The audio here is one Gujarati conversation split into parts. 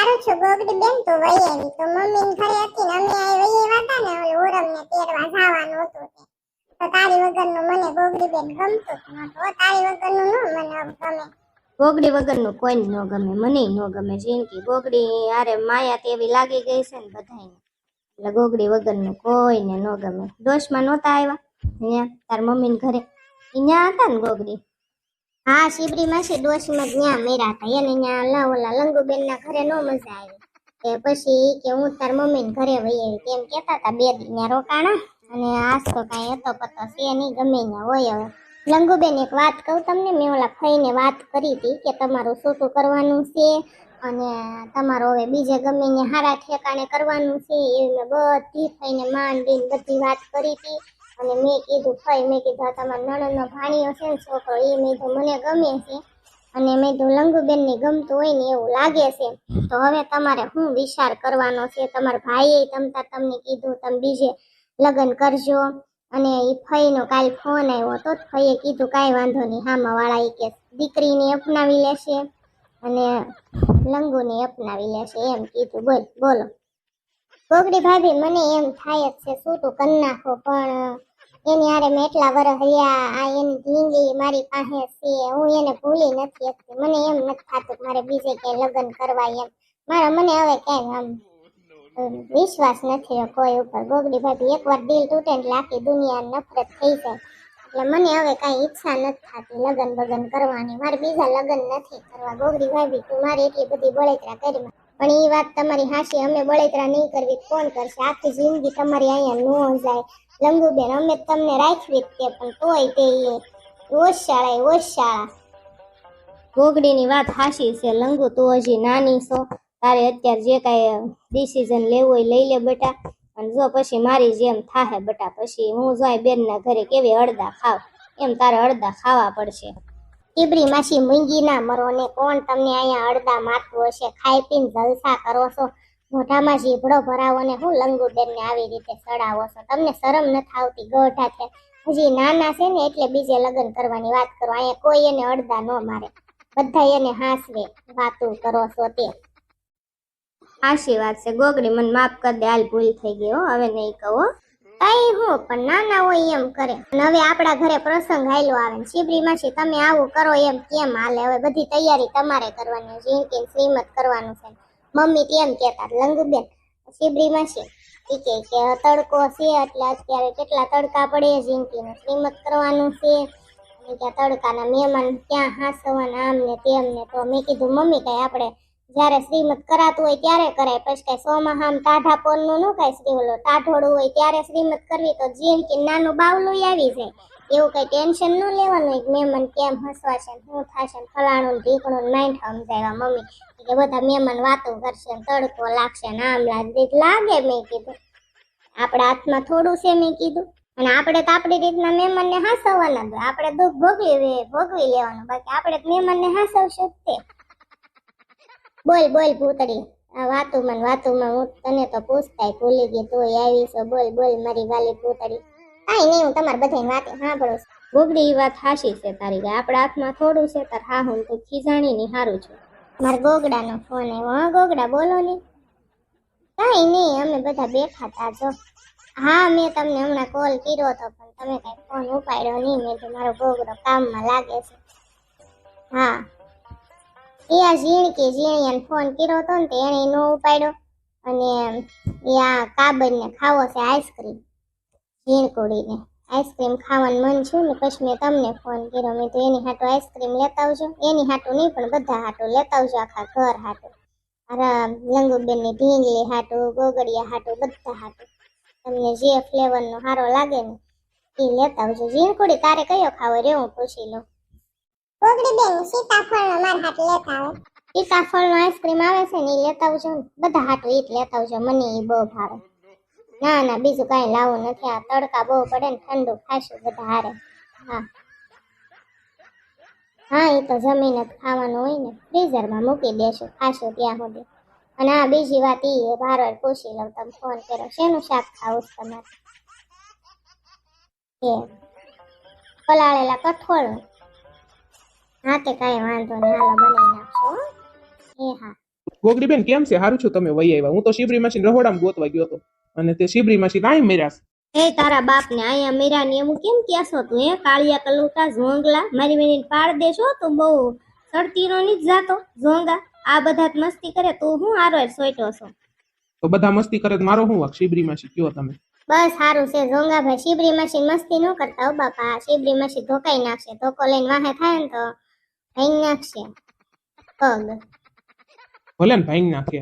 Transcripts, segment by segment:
હારું છું ગોગડી બેન તો વહી આવી તો મમ્મી ઘરે હતી ને અમે આ વહી વાતા ને ઓલે ઓરમ ને તેડવા જવાનું હતું તો તારી વગરનું મને ગોગડી બેન ગમતું જ નહોતું તારી વગરનું ન મને ગમે ગોગડી વગરનું કોઈ ન ગમે, મને ન ગમે. જિંદગી ગોગડી આરે માયા તેવી લાગી ગઈ છે ને બધાને, એટલે ગોગડી વગરનું કોઈને ન ગમે. ડોશમાં નહોતા આવ્યા અહીંયા તાર મમ્મીને ઘરે, અહીંયા હતા ને ગોગડી? હા શિબરી માસી ડોશમાં ત્યાં મેરા હતા એને ત્યાં ઓલા લંગુબેન ના ઘરે નો મજા આવી કે પછી કે હું તાર મમ્મી ને ઘરે વહી આવી તેમ કેતા હતા 2 દી ત્યાં રોકાણા અને આજ તો કઈ હતો પતો છે નહીં ગમે ત્યાં હોય. હવે લંગુબેન એક વાત કહું તમને, મેં ઓલા ફઈને વાત કરી હતી કે તમારું શું શું કરવાનું છે અને તમારો હવે બીજે ગમે ત્યાં હારા ઠેકાણે કરવાનું છે એવી મેં બધી થઈને માંડીને બધી વાત કરી હતી. અને મેં કીધું ફઈ મેં કીધું તમારા નણંદનો ભાણિયો છે ને છોકરો એ મેં તો મને ગમે છે અને મેં તો લંગુબેન ને ગમતું હોય ને એવું લાગે છે તો હવે તમારે શું વિચાર કરવાનો છે? તમારા ભાઈએ તમને કીધું તમે બીજે લગ્ન કરજો અને એ ફઈનો કાલ ફોન આવ્યો તો ફઈએ કીધું કાંઈ વાંધો નહીં હામા વાળા કે દીકરીને અપનાવી લેશે અને લંગુને અપનાવી લેશે એમ કીધું. બોલો ગોગડી ભાભી મને એમ થાય જ છે શું તું કરી નાખો પણ એની હારે મેં એટલા વર્ષ હૈયા આ એની જિંદગી મારી પાસે છે હું એને ભૂલી નથી શકતી. મને એમ નથી થતું મારે બીજે ક્યાંય લગ્ન કરવા એમ મને હવે ક્યાંય આમ વિશ્વાસ નથી કોઈ ઉપર. ગોગડી ભાભી એકવાર દિલ તૂટે એટલે આખી દુનિયા નફરત થઈ જાય એટલે મને હવે કાંઈ ઈચ્છા નથી થતી લગ્ન બગન કરવાની. મારે બીજા લગ્ન નથી કરવા. ગોગડી ભાભી તું મારી એટલી બધી બળતરા કરી પણ એ વાત તમારી હાશી અમે બળતરા નહીં કરવી કોણ કરશે? આખી જિંદગી તમારી અહીંયા ન જાય લંગુબેન. અમે તમને રાખવી જ તે પણ તોય તે ઓશાળા. ગોગડીની વાત હાશી છે લંગુ, તું હજી નાની છો, તારે અત્યારે જે કાંઈ ડિસિઝન લેવું હોય લઈ લે બેટા. અને જો પછી મારી જેમ થાહે બેટા પછી હું જોઈ બેનના ઘરે કેવી અડદા ખાવ એમ તારે અડદા ખાવા પડશે. ટીબરી માસી મૂંગી ના મરો ને કોણ તમને અહીંયા અડદા મારતું હશે? ખાઈ પીને જલસા કરો છો, મોઢામાં જીભડો ભરાવો ને હું લંગુબેન ને આવી રીતે સડાવો છો? તમને શરમ નથી આવતી? ગઢા છે હજી નાના છે ને એટલે બીજે લગ્ન કરવાની વાત કરો. અહીંયા કોઈ એને અડદા ન મારે, બધા એને હાસવે વાતું કરો છો તે. હાશી વાત છે ગોગડી, મને માફ કરી દે, હાલ ભૂલ થઈ ગઈ હો, હવે નહીં કહો. કઈ હું પણ નાના હોય એમ કરે. હવે આપણા ઘરે પ્રસંગ હાલ્યો આવે ને શિબરી માસી તમે આવું કરો એમ કેમ હાલે? હવે બધી તૈયારી તમારે કરવાની, જીંકી શ્રીમત કરવાનું છે. મમ્મી કેમ કેતા લંગુબેન શિબરી માસી કે તડકો છે એટલે અત્યારે કેટલા તડકા પડે, જીંકીને શ્રીમત કરવાનું છે અને ત્યાં તડકાના મહેમાન ક્યાં હાસવાના આમ ને તેમ ને. તો મેં કીધું મમ્મી કઈ આપણે જયારે શ્રીમત કરાતું હોય ત્યારે કરાય, પછી કઈ સોમાહામ ટાઢા પોરનું નું કઈ શ્રી ઓલો ટાઢોળું હોય ત્યારે શ્રીમત કરવી તો જીંકી નાનું બાવલું આવી જાય. એવું કઈ ટેન્શન ન લેવાનું એક મહેમાન કેમ હસવા છે શું થશે ફલાણું ઢીકણું માઇન્ડ સમજાવ્યા મમ્મી કે બધા મહેમાન વાતો કરશે તડકો લાગશે ને આમ લાગે. મેં કીધું આપણા હાથમાં થોડું છે મેં કીધું, અને આપણે તો આપણી રીતના મહેમાનને હાસવવાના જ, આપણે દુઃખ ભોગવી લેવાનું, બાકી આપણે મહેમાનને હાસવશું જ તે. બોલ ભૂતડી આ વાતુમાં હું તને તો પૂછતાય ભૂલી ગઈ તોય આવી છો. બોલ મારી વાલી ભૂતડી. કાંઈ નહીં હું તમારી બધાની વાતે સાંભળું છું. ગોગડી એ વાત હાશી છે તારી, આપણા હાથમાં થોડું છે તાર હા હું તો ખીજાણી ની હારું છું. મારા ગોગડાનો ફોન આવ્યો. હા ગોગડા બોલો ને. કાંઈ નહીં અમે બધા બેઠા હતા જો. હા મેં તમને હમણાં કોલ કર્યો હતો પણ તમે કઈ ફોન ઉપાડ્યો નહીં. મેં તો મારો ગોગડો કામમાં લાગે છે. હા એ આ ઝીણિયાને ફોન કર્યો હતો ને એને નો ઉપાડ્યો અને એ આ કાબરને ખાવો છે આઈસ્ક્રીમ. ઝીણકુડીને આઈસ્ક્રીમ ખાવાનું મન છું ને પછી મેં તમને ફોન કર્યો. મેં તો એની હાટું આઈસ્ક્રીમ લેતા આવજો, એની હાટું નહીં પણ બધા હાટું લેતા આવજો, આખા ઘર હાટું, લંગુબેનની ઢીંગલી હાટું, ગોગડિયા હાટું, બધા હાટું. તમને જે ફ્લેવરનો સારો લાગે ને એ લેતા આવજો. ઝીણકુડી તારે કયો ખાવો રે હું પૂછી લઉં. ગોગડી બેન સીતાફળનો માર હાટ લેતા આવે. સીતાફળનો આઈસ્ક્રીમ આવે છે ને એ લેતા આવજો ને બધા હાટું ઈ જ લેતા આવજો, મને એ બહુ ભાવે. ના બીજું કાંઈ લાવવું નથી, આ તડકા બહુ પડે ને ઠંડુ ખાશું બધા હારે. હા એ તો જમીને જ ખાવાનું હોય ને, ફ્રીઝરમાં મૂકી દેશું ખાશું ત્યાં સુધી. અને આ બીજી વાત એ ભારો પૂછી લઉં તમે ફોન કર્યો શેનું શાક ખાવું તમારે? એ પલાળેલા કઠોળ. હા તે કાંઈ વાંધો નહીં હાલો બનાવી નાખશો. એ હા ગોગડી બેન કેમ છે? સારું છું, તમે વહી આવ્યા. હું તો શિબરી માસી રહોડામાં ગોતવા ગયો હતો અને તે શિબરી માસી કાંઈ મેર્યા. એ તારા બાપ ને અહીંયા મીરા ને એવું કેમ ક્યાસો તું? હે કાળિયા કલુટા ઝોંગલા મારી બેની પાડ દેશો તું બહુ સડતીનો ની જ જાતો ઝોંગા. આ બધા જ મસ્તી કરે તું હું આરો સોઈટો છો. તો બધા મસ્તી કરે તો મારો શું વાંક? શિબરી માસી કયો તમે. બસ સારું છે ઝોંગાભાઈ, શિબરી મશીન મસ્તી ન કરતા હો બાપા. શિબરી મશીન ધોકાઈ નાખશે, ધોકો લઈને વાહે થાય ને તો ભાઈ નાખશે પગ. ભલે ને ભાઈ નાખે.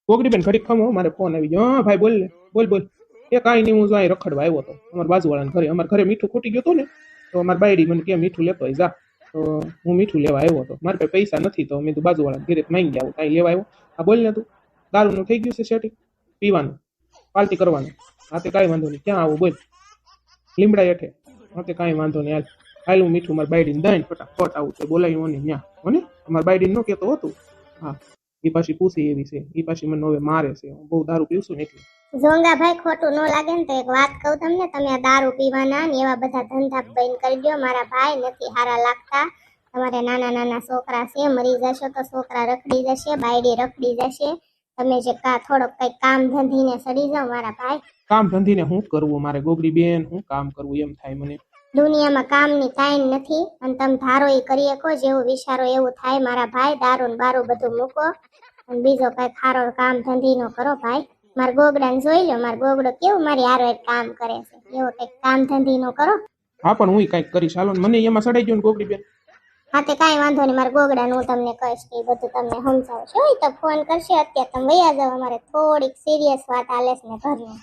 ગોગડી બેન ઘડીક ખમો, મારે ફોન આવી ગયો. હા ભાઈ બોલ લે, બોલ બોલ. એ કાંઈ નહીં, હું જો અહીં રખડવા આવ્યો હતો અમારા બાજુવાળાના ઘરે. અમારા ઘરે મીઠું ખૂટી ગયું હતું ને, તો અમારી બાયડી મને કે મીઠું લેતો હોય જા. તો હું મીઠું લેવા આવ્યો હતો. મારા પાસે પૈસા નથી તો મેં તો બાજુવાળાના ઘરે માંગી આવું. કાંઈ લેવા આવ્યો? હા બોલ ને તું. દારૂનું થઈ ગયું છે સેટિંગ? પીવાનું, પાર્ટી કરવાનું? હા તે કાંઈ વાંધો નહીં. ક્યાં આવું બોલ? લીમડા હેઠે? હા તે કાંઈ વાંધો નહીં. હાલ હું મીઠું મારી બાયડીને દઈને ફટાફટ આવું તો બોલાવ્યું ને ત્યાં મને અમારી બાયડીને ન કહેતો હતું. હા એ પાછી પૂછી એવી છે, એ પાછી મને હવે મારે છે. હું બહુ દારૂ પીવશું ને એટલે. ઝોંગાભાઈ ખોટું ન લાગે ને તો એક વાત કહું તમને, તમે આ દારૂ પીવાના ને એવા બધા ધંધા બંધ કરી દો. મારા ભાઈ નથી હારા લાગતા. તમારે નાના નાના છોકરા છે, મરી જશો તો છોકરા રખડી જશે, બાયડી રખડી જશે. તમે જે થોડોક કઈ કામ ધંધીને સડી જાઓ મારા ભાઈ. કામ ધંધીને શું કરવું મારે ગોગડી બેન? હું કામ કરવું એમ થાય મને. દુનિયામાં કામની કાંઈ નથી અને તમે ધારો એ કરી શકો, જેવું વિચારો એવું થાય મારા ભાઈ. દારૂ ને બારું બધું મૂકો અને બીજો કઈ ખારો કામ ધંધી નો કરો ભાઈ. મારા ગોગડાને જોઈ લો, મારો ગોગડો કેવું મારી હારો કામ કરે છે. એવો કઈક કામ ધંધી નો કરો. હા પણ હું કઈક કરીશ, હાલો મને એમાં સડાઈ ગયો ને ગોગડી બેન. હા તે કાંઈ વાંધો નહીં, મારા ગોગડાને હું તમને કહીશ કે બધું તમને સમજાવું છું. તો ફોન કરશે અત્યારે તમે વયા જાવ. અમારે થોડીક સિરિયસ વાત આલે છે ને ઘરની.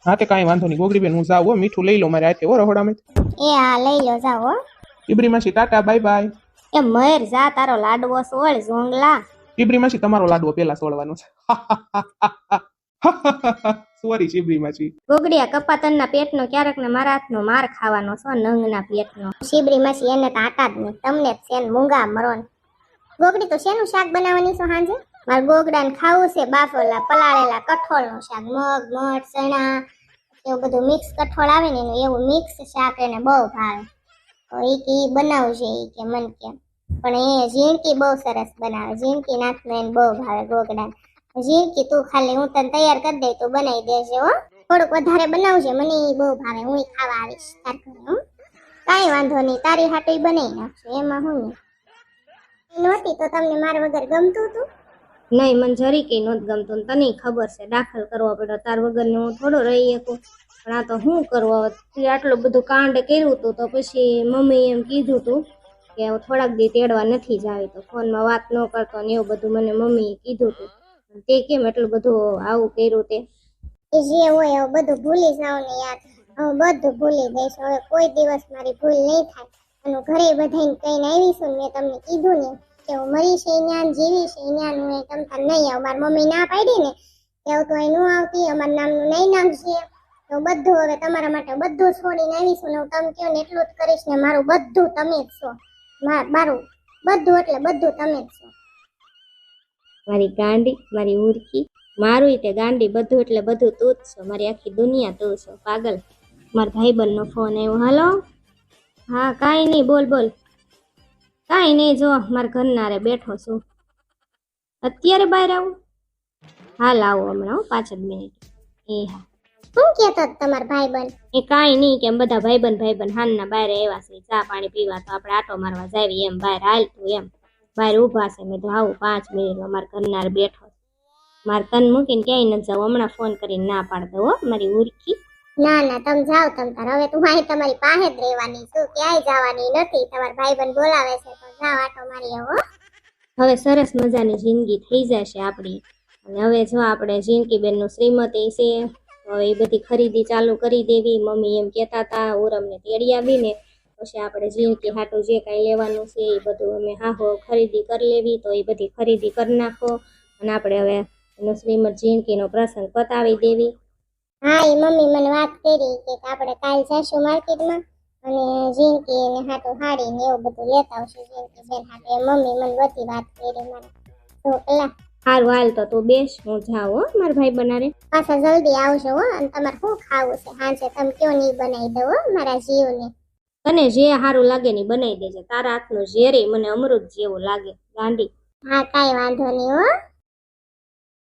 હા તે કાંઈ વાંધો નહીં ગોગડી બેન, હું જાઉં હો. મીઠું લઈ લો મારે હાથે હો રહોડામાં. એ હા લઈ લો જાઓ હો. શિબરી માસી ટાટા બાય બાય. એ મયર જા તારો લાડવો સોળ ઝોંગલા. શિબરી માસી તમારો લાડવો પેલા સોળવાનો છે. સોરી શિબરી માસી. ગોગડિયા કપાતનના પેટનો ક્યારેક ને મારા હાથનો માર ખાવાનો છો, નંગના પેટનો. શિબરી માસી એને તો આટા જ નહીં, તમને જ છે ને મૂંગા મરો ને. ગોગડી તો શેનું શાક બનાવવાની છો સાંજે? મારા ગોગડાને ખાવું છે બાફેલા પલાળેલા કઠોળનું શાક. મગ મઠ ચણા એવું બધું મિક્સ કઠોળ આવે ને એનું એવું મિક્સ શાક એને બહુ ભાવે. તો એ કે ઈ બનાવશે એ કે મન કે. પણ એ ઝીણકી બહુ સરસ બનાવે. ઝીણકી નાખનું એને બહુ ભાવે ગોગડાને. ઝીણકી તું ખાલી હું તને તૈયાર કરી દઈ, તું બનાવી દેજે હો. થોડુંક વધારે બનાવજે, મને ઈ બહુ ભાવે. હું ખાવા આવીશ તાર ઘરે હો. કાંઈ વાંધો નહીં, તારી હાટુ ઈ બનાવી નાખશે, એમાં હું નહોતી તો તમને મારા વગર ગમતું હતું? નહીં મને જરીકે નહોત ગમતું. તને ખબર છે દાખલ કરવો પડ્યો તાર વગર ને હું થોડો રહી શકું. પણ આ તો શું કરવો, આટલું બધું કાંડ કર્યું હતું તો પછી મમ્મી એમ કીધું હતું કે થોડાક દી તેડવા નથી જાવી, તો ફોનમાં વાત ન કરતો ને એવું બધું મને મમ્મીએ કીધું હતું. તે કેમ એટલું બધું આવું કર્યું તે? એ જે હોય હવે બધું ભૂલી જાવ ને યાર. હવે બધું ભૂલી જઈશ. હવે કોઈ દિવસ મારી ભૂલ નહીં થાય. અને ઘરે બધાને કહીને આવીશું ને મેં તમને કીધું ને કે હું મરી છે ન્યાન જીવી છે ન્યાન હું તમતા નહીં આવું. મારી મમ્મી ના પાડી ને કે તો અહીં ન આવતી, અમારા નામનું નહીં નાખશે. તો બધું હવે તમારા માટે બધું છોડીને આવીશું ને હું તમે કહો ને એટલું જ કરીશ ને. મારું બધું તમે જ છો, મારું બધું એટલે બધું તમે જ છો. મારી ગાંડી, મારી ઉર્કી, મારું તે ગાંડી, બધું એટલે બધું તું જ છો. મારી આખી દુનિયા તું છો પાગલ. મારા ભાઈબંધનો ફોન આવ્યો. હાલો હા કાંઈ નહીં, બોલ બોલ. કાંઈ નહીં, જો મારા ઘરના રે બેઠો છું. અત્યારે બહાર આવું? હાલ આવો હમણાં 5 મિનિટ. એ હા શું કહેતો તમારા ભાઈબંધ? એ કાંઈ નહીં કે બધા ભાઈબંધ હાનના બહાર આવ્યા છે ચા પાણી પીવા, તો આપણે આટો મારવા જાવી એમ બહાર. હાલ તું એમ બહાર ઊભા છે. મેં તો આવું 5 મિનિટમાં. મારા ઘરના બેઠો. મારે તન મૂકીને ક્યાંય નથી જાવ. હમણાં ફોન કરીને ના પાડ દો મારી ઉર્કી. ના ના તમે જાઓ તમ તાર. હવે તું અહીં તમારી પાસે જ રહેવાની છું, ક્યાંય જવાની નથી. તમારા ભાઈબંધ બોલાવે છે તો જાઓ આટો મારી આવો. હવે સરસ મજાની જિંદગી થઈ જશે આપણી. અને હવે જો આપણે જિંદગી બેનનું શ્રીમતી છે, હવે એ બધી ખરીદી ચાલુ કરી દેવી. મમ્મી એમ કહેતા હતા ઉરમને તેડી આવીને પછી આપણે જિંદગી હાટું જે કાંઈ લેવાનું છે એ બધું અમે હાહો ખરીદી કરી લેવી. તો એ બધી ખરીદી કરી નાખો અને આપણે હવે એનો શ્રીમદ જિંદગીનો પ્રસંગ પતાવી દેવી. હા એ મમ્મી મને વાત કરી કે આપણે કાલ જઈશું માર્કેટમાં અને જિંદગી ને હાટું હાડી ને એવું બધું લેતા આવશું જિંદગી બેન હાટું. એ મમ્મી મને બધી વાત કરી મારા ઢોકલા. હારું હાલ તો તું બેસ, હું જાઉં હો મારા ભાઈ બનારે. પાછા જલ્દી આવજો હો. અને તમારે શું ખાવું છે સાંજે તમે કયો ને ઈ બનાવી દઉં હો મારા જીવને. તને જે સારું લાગે ને બનાવી દેજે. તારા હાથનું ઝેરે મને અમૃત જેવું લાગે ગાંડી. હા કાંઈ વાંધો નહીં હો.